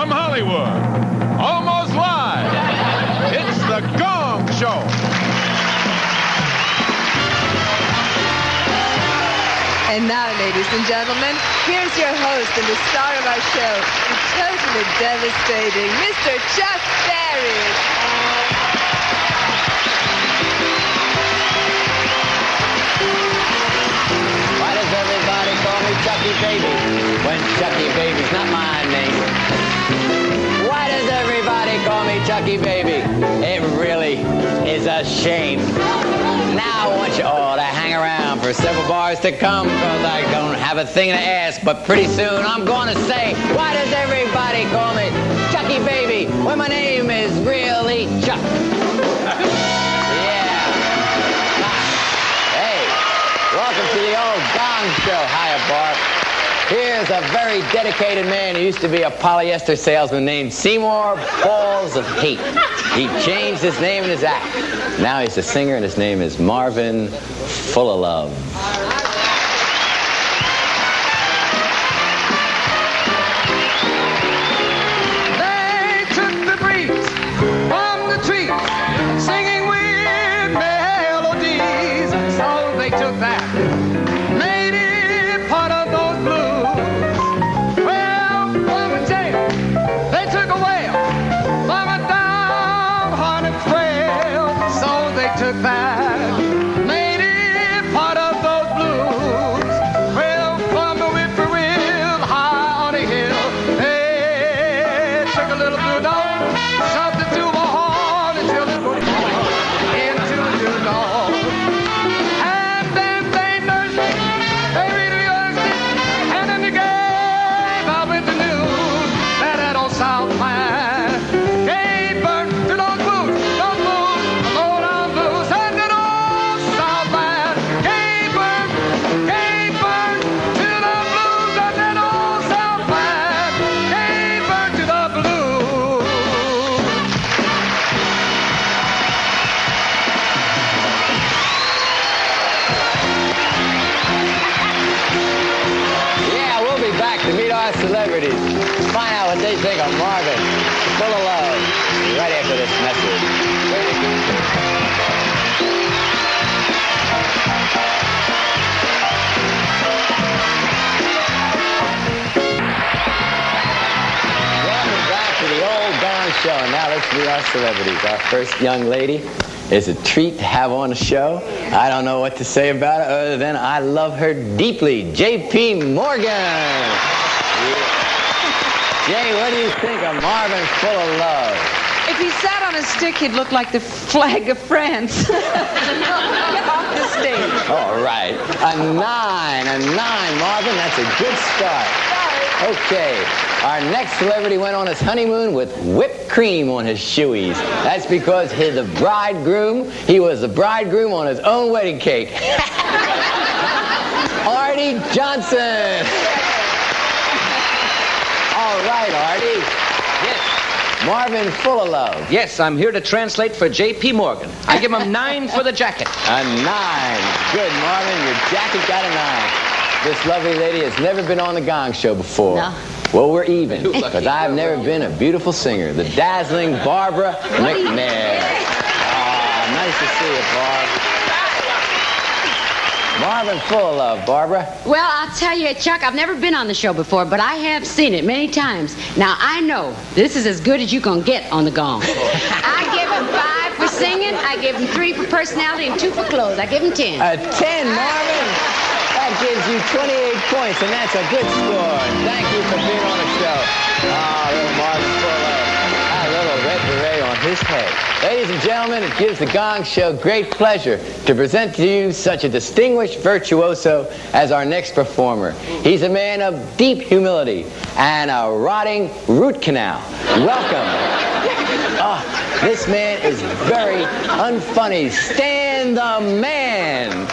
from Hollywood, almost live, it's the Gong Show. And now, ladies and gentlemen, here's your host and the star of our show, the totally devastating Mr. Chuck Berry. Why does everybody call me Chucky Baby when Chucky Baby's not my name? Why does everybody call me Chucky Baby? It really is a shame. Now I want you all to hang around for several bars to come, because I don't have a thing to ask, but pretty soon I'm going to say, why does everybody call me Chucky Baby when my name is really Chuck? Yeah. Hey, welcome to the old Gong Show. Hiya, Bart. Here's a very dedicated man who used to be a polyester salesman named Seymour Balls of Hate. He changed his name and his act. Now he's a singer, and his name is Marvin Full of Love. They took the breeze from the trees, singing with melodies. So they took that, made it part of those blues. Well, from a jail, they took a whale from a downhearted frail. So they took that, made it part of those blues. Well, from the whippoorwill high on a hill, they took a little blue dog, shoved it to a horn until it was into the blue dog. And then they nursed it, they really nursed it, and then they gave out with the news that that old Southland gave birth to those blues, low down blues, and that old Southland gave birth to the blues, and that old Southland gave birth to the blues. Yeah, we'll be back to meet our celebrities. Find out what they think of Marvin Full of Love right after this message. Welcome back to the old Gong Show. And now let's meet our celebrities. Our first young lady is a treat to have on the show. I don't know what to say about it other than I love her deeply. J.P. Morgan. Jay, what do you think of Marvin Full of Love? If he sat on a stick, he'd look like the flag of France. Get off the stage. All right. A nine, Marvin. That's a good start. Okay. Our next celebrity went on his honeymoon with whipped cream on his shoeies. That's because he was the bridegroom on his own wedding cake. Artie Johnson. All right, Artie. Yes. Marvin Full of Love. Yes, I'm here to translate for J.P. Morgan. I give him 9 for the jacket. A 9. Good, Marvin. Your jacket got a 9. This lovely lady has never been on the Gong Show before. No. Well, we're even, because I've never been a beautiful singer. The dazzling Barbara McNair. Ah, nice to see you, Barb. Marvin Full of Love, Barbara. Well, I'll tell you, Chuck, I've never been on the show before, but I have seen it many times. Now, I know this is as good as you can get on the gong. I give him 5 for singing, I give him 3 for personality, and 2 for clothes. I give him 10. A 10, Marvin. That gives you 28 points, and that's a good score. Thank you for being on the show. Ah, little Marvin Full of Love. A little red beret on his head. Ladies and gentlemen, it gives the Gong Show great pleasure to present to you such a distinguished virtuoso as our next performer. He's a man of deep humility and a rotting root canal. Welcome. This man is very unfunny. Stan the Man.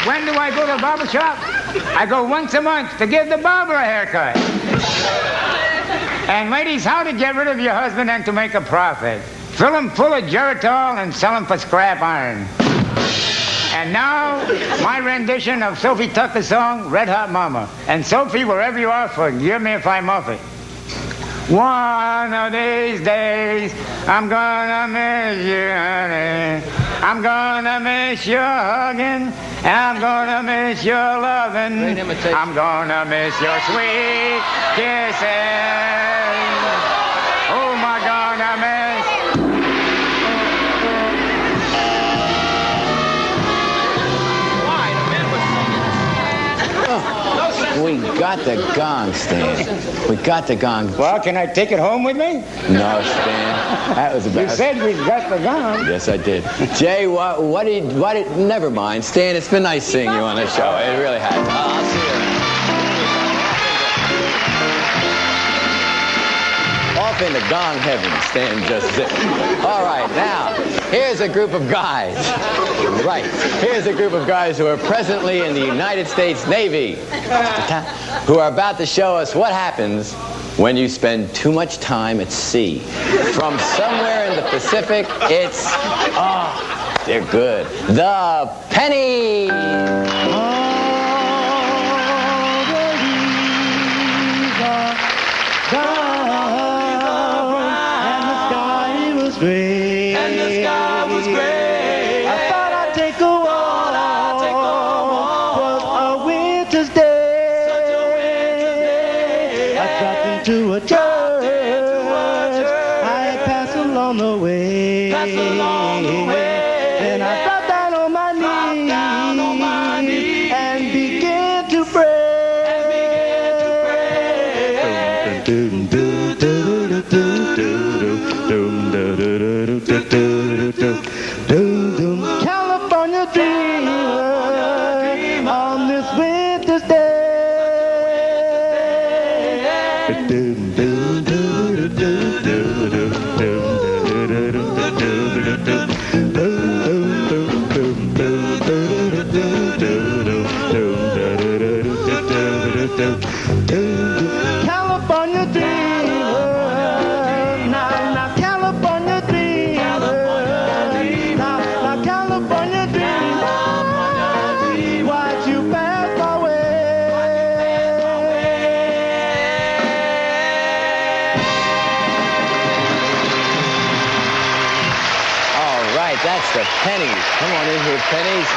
When do I go to the barber shop? I go once a month to give the barber a haircut. And ladies, how to get rid of your husband and to make a profit. Fill him full of Geritol and sell him for scrap iron. And now, my rendition of Sophie Tucker's song, Red Hot Mama. And Sophie, wherever you are, forgive me if I muff it. One of these days, I'm gonna miss you, honey. I'm gonna miss your hugging, and I'm gonna miss your loving. Great imitation. I'm gonna miss your sweet kisses. Oh, my gonna miss. We got the gong, Stan. We got the gong. Well, can I take it home with me? No, Stan. That was the You best. said we got the gong. Yes, I did. Jay, what did, never mind. Stan, it's been nice seeing you on the show. It really has. I'll see you around. Off into gong heaven, Stan just zipped. All right, now, here's a group of guys. Right. Here's a group of guys who are presently in the United States Navy, who are about to show us what happens when you spend too much time at sea. From somewhere in the Pacific, it's, they're good. The Pennies. And the sky was gray. I thought I'd take a walk. Was a winter's day. Such a winter's day. I dropped into a church. I had passed along the way. Then I dropped down on my knees. And began to pray. California dreamer on this winter's day. California dreamer, now California dreamer, now California dreamer, watch you pass my way. All right, that's the Pennies. Come on in here, Pennies.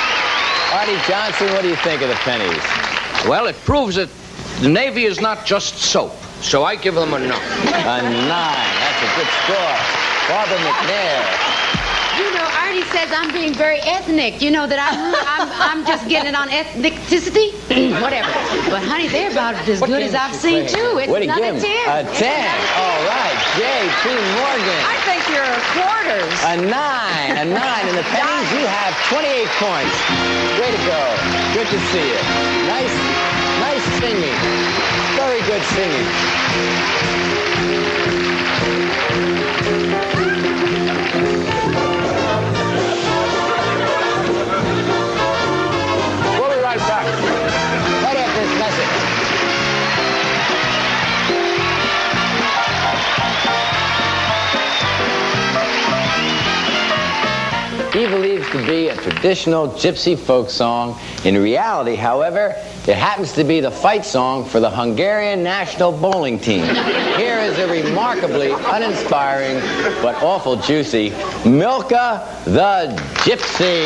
Artie Johnson, what do you think of the Pennies? Well, it proves that the Navy is not just soap. So I give them a 9. A 9. That's a good score. Barbara McNair. You know, Artie says I'm being very ethnic. You know that I'm just getting it on ethnicity, whatever. But honey, they're about as What good game as I've is she seen playing? too. It's What do you another give 10. him? A 10. All right. J.P. Morgan. I think you're quarters. A 9. A 9. And the Pennies, you have 28 points. Way to go. Good to see you. Nice singing. Very good singing. We'll be right back. Right after this message. He believes to be a traditional gypsy folk song. In reality, however, it happens to be the fight song for the Hungarian national bowling team. Here is a remarkably uninspiring but awful juicy Milka the Gypsy.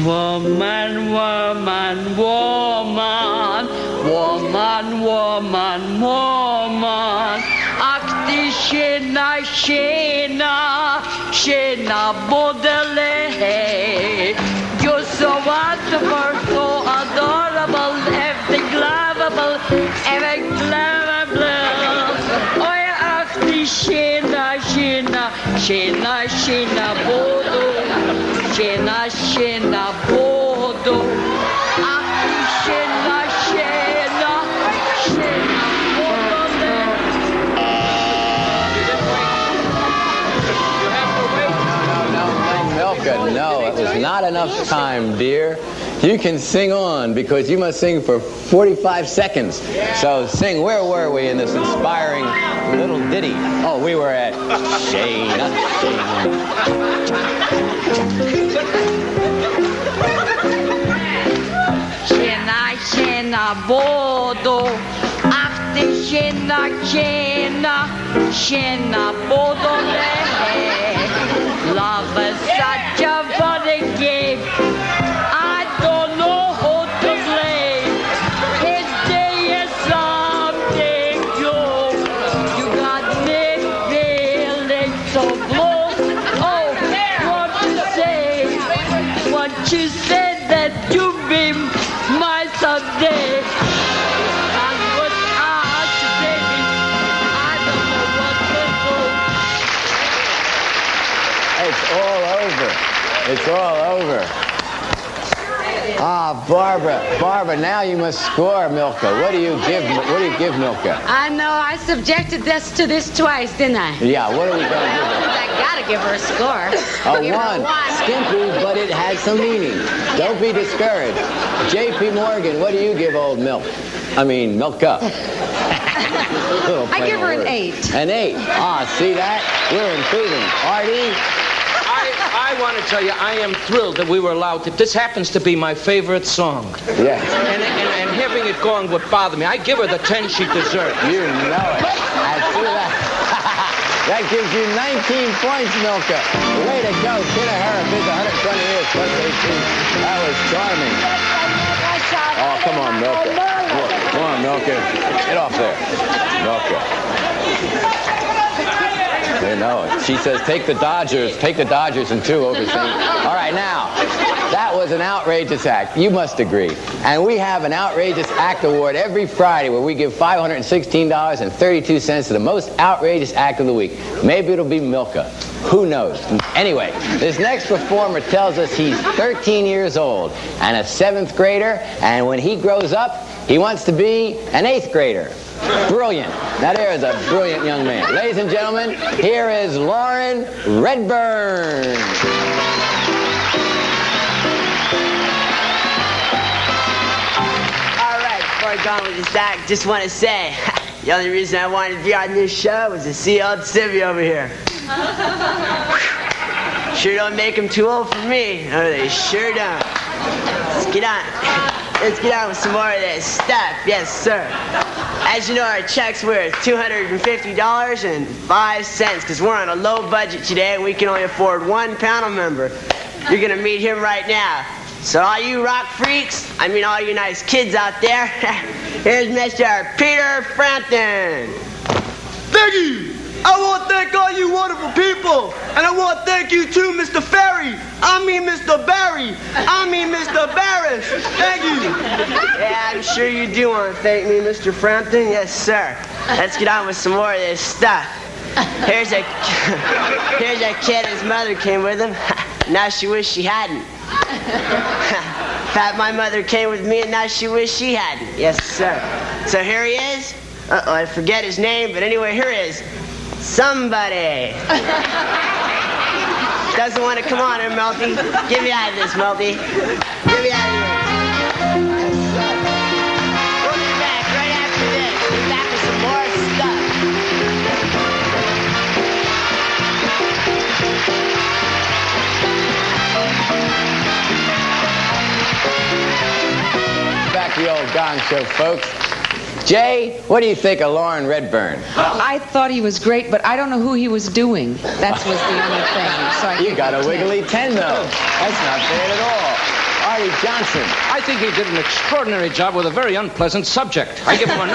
Woman, woman, woman, woman, woman, woman. Ach, die schöne, schöne, schöne Baudelaire. You're so wonderful, so adorable, everything lovable, everything lovable. Oh, yeah, ach, die schöne, schöne, schöne, schöne Baudelaire. Shena, shena, bodo. Ach, shena, shena, shena, bodo. No, Milka, no, it was not enough time, dear. You can sing on because you must sing for 45 seconds. So sing, where were we in this inspiring little ditty? Oh, we were at Shayna, Tjena, tjena båda. Ach, det tjena, tjena. Tjena båda det här. Love is such a funny game. I don't know how to play. His day is something new. You got me feeling so blue. Oh, what you say? What you said that you be my someday. And without you, baby, I don't know what to do. It's all over. It's all over. Ah, Barbara, now you must score Milka. What do you give Milka? I know I subjected this to this twice, didn't I? Yeah, what are we going to give her? I gotta give her a score. A Give her one. Skimpy, but it has some meaning. Don't be discouraged. J.P. Morgan, what do you give old Milka? I give her an 8. An 8. Ah, see that? We're improving. Artie? I want to tell you, I am thrilled that we were allowed to. This happens to be my favorite song. Yes. And having it going would bother me. I give her the 10 she deserves. You know it. I see that. That gives you 19 points, Milka. Way to go. Kid of her. Bid 120 years plus 18. That was charming. Oh, come on, Milka. Come on, Milka. Get off there. Milka. They know it. She says, take the Dodgers and 2 overseas. All right, now, that was an outrageous act. You must agree. And we have an Outrageous Act Award every Friday where we give $516.32 to the most outrageous act of the week. Maybe it'll be Milka. Who knows? Anyway, this next performer tells us he's 13 years old and a 7th grader, and when he grows up, he wants to be an 8th grader. Brilliant. Now there is a brilliant young man. Ladies and gentlemen, here is Lauren Redburn. All right, before I go on with this act, just want to say, the only reason I wanted to be on this show was to see old Sivvy over here. Sure don't make him too old for me. No, they sure don't. Let's get on. Let's get on with some more of this stuff. Yes, sir. As you know, our check's worth $250.05 because we're on a low budget today and we can only afford 1 panel member. You're going to meet him right now. So all you rock freaks, all you nice kids out there, here's Mr. Peter Frampton. Thank you. I want to thank all you wonderful people. And I want to thank you too, Mr. Ferry. Mr. Barry. Mr. Barris. Thank you. Yeah, I'm sure you do want to thank me, Mr. Frampton. Yes, sir. Let's get on with some more of this stuff. Here's a kid, his mother came with him. Now she wished she hadn't. Pat, my mother came with me and now she wished she hadn't. Yes, sir. So here he is. Uh-oh, I forget his name, but anyway, here he is. Somebody. Doesn't want to come on here, Melty. Get me out of this, Melty. Get me out of here. Yes, sir. We'll be back right after this. We'll be back with some more stuff. Back to the old Gong Show, folks. Jay, what do you think of Lauren Redburn? I thought he was great, but I don't know who he was doing. That was the only thing. So You got a wiggly 10, though. That's not bad at all. Artie Johnson. I think he did an extraordinary job with a very unpleasant subject. I give him a 9.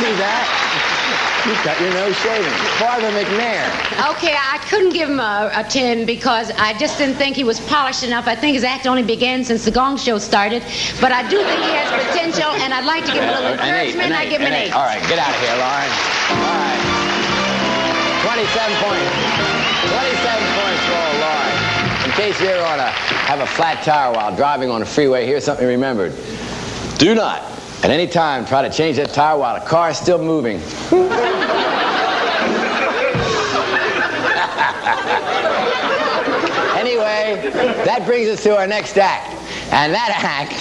See that? You got your nose shaven. Barbara McNair. Okay, I couldn't give him a 10 because I just didn't think he was polished enough. I think his act only began since the Gong Show started. But I do think he has potential, and I'd like to give him a little encouragement. I give him an 8. All right, get out of here, Lauren. All right. 27 points. 27 points for old Lauren. In case you ever want to have a flat tire while driving on the freeway, here's something remembered. Do not, at any time, try to change that tire while the car is still moving. Anyway, that brings us to our next act. And that act,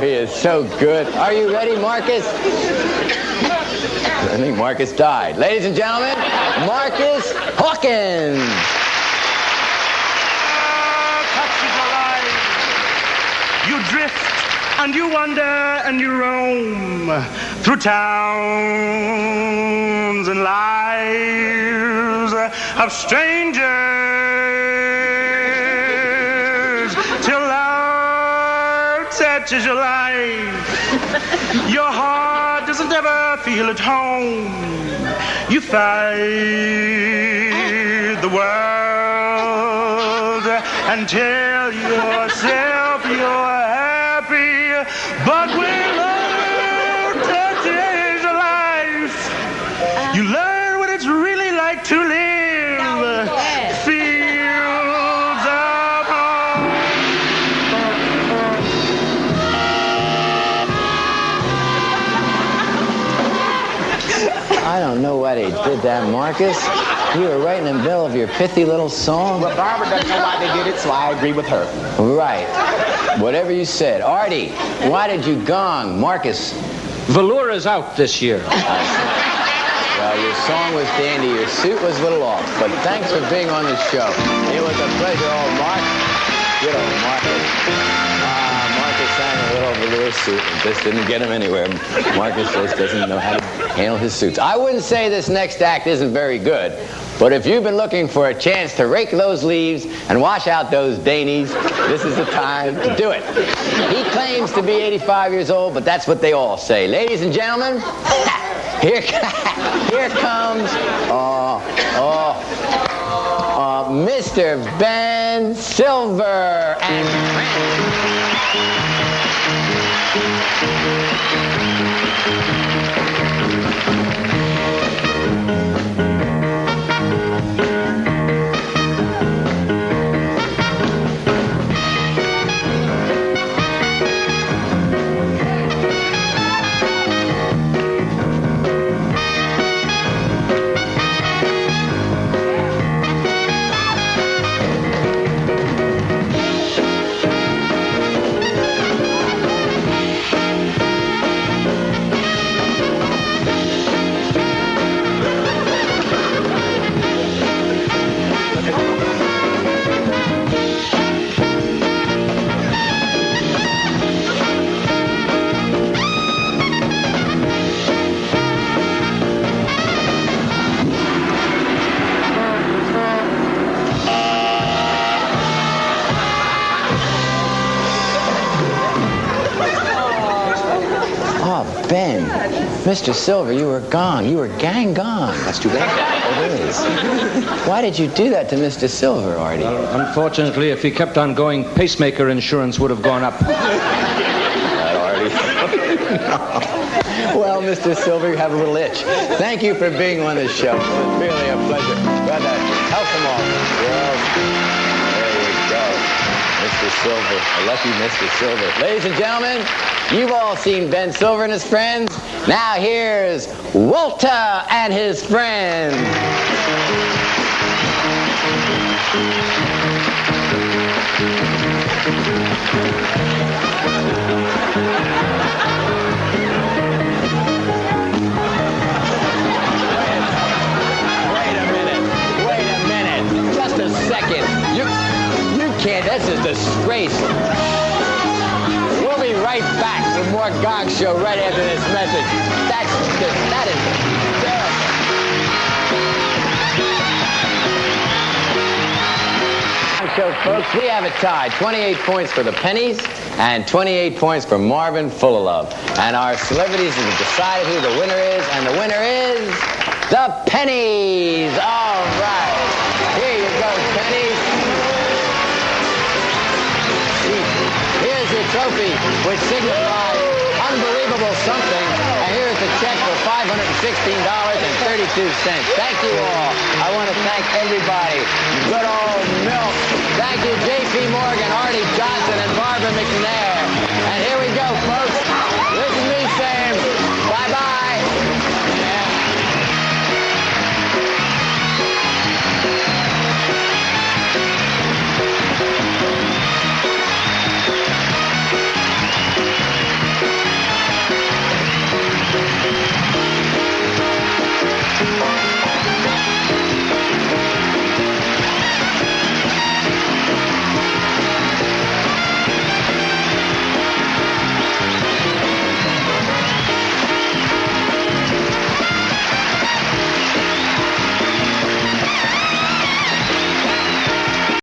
he is so good. Are you ready, Marcus? I think Marcus died. Ladies and gentlemen, Marcus Hawkins. Touches alive. You drift and you wander and you roam through towns and lives of strangers till love touches your life. Your heart doesn't ever feel at home. You fight the world and tell yourself you're happy, but when love touches your life, you learn what it's really like to live. Fields of home. I don't know why they did that, Marcus. You were right in the middle of your pithy little song. Well, Barbara doesn't know why they did it, so I agree with her. Right. Whatever you said. Artie, why did you gong? Marcus. Velour is out this year. Well, your song was dandy. Your suit was a little off. But thanks for being on the show. It was a pleasure, old Mark. Good old Marcus. Marcus sang a little velour suit and just didn't get him anywhere. Marcus just doesn't know how to handle his suits. I wouldn't say this next act isn't very good, but if you've been looking for a chance to rake those leaves and wash out those dainties, this is the time to do it. He claims to be 85 years old, but that's what they all say. Ladies and gentlemen, here comes Mr. Ben Silver and Ben, Mr. Silver, you were gone. You were gang gone. That's too bad. It is. Why did you do that to Mr. Silver, Artie? Unfortunately, if he kept on going, pacemaker insurance would have gone up. Artie. Well, Mr. Silver, you have a little itch. Thank you for being on this show. It was really a pleasure. Brother, help them all. Girls. There you go. Mr. Silver. A lucky Mr. Silver. Ladies and gentlemen, you've all seen Ben Silver and his friends. Now here's Walter and his friends. Wait a minute. Just a second. You can't. That's a disgrace. We'll be right back for more Gong Show right after this message. That is terrible. Gong Show, folks, we have a tie. 28 points for the Pennies and 28 points for Marvin Full of Love. And our celebrities have decided who the winner is, and the winner is the Pennies. All right. Here you go, Pennies. Here's your trophy, which signifies unbelievable something. And here's the check for $516.32. Thank you all. I want to thank everybody. Good old Milk. Thank you, J.P. Morgan, Artie Johnson, and Barbara McNair. And here we go, folks.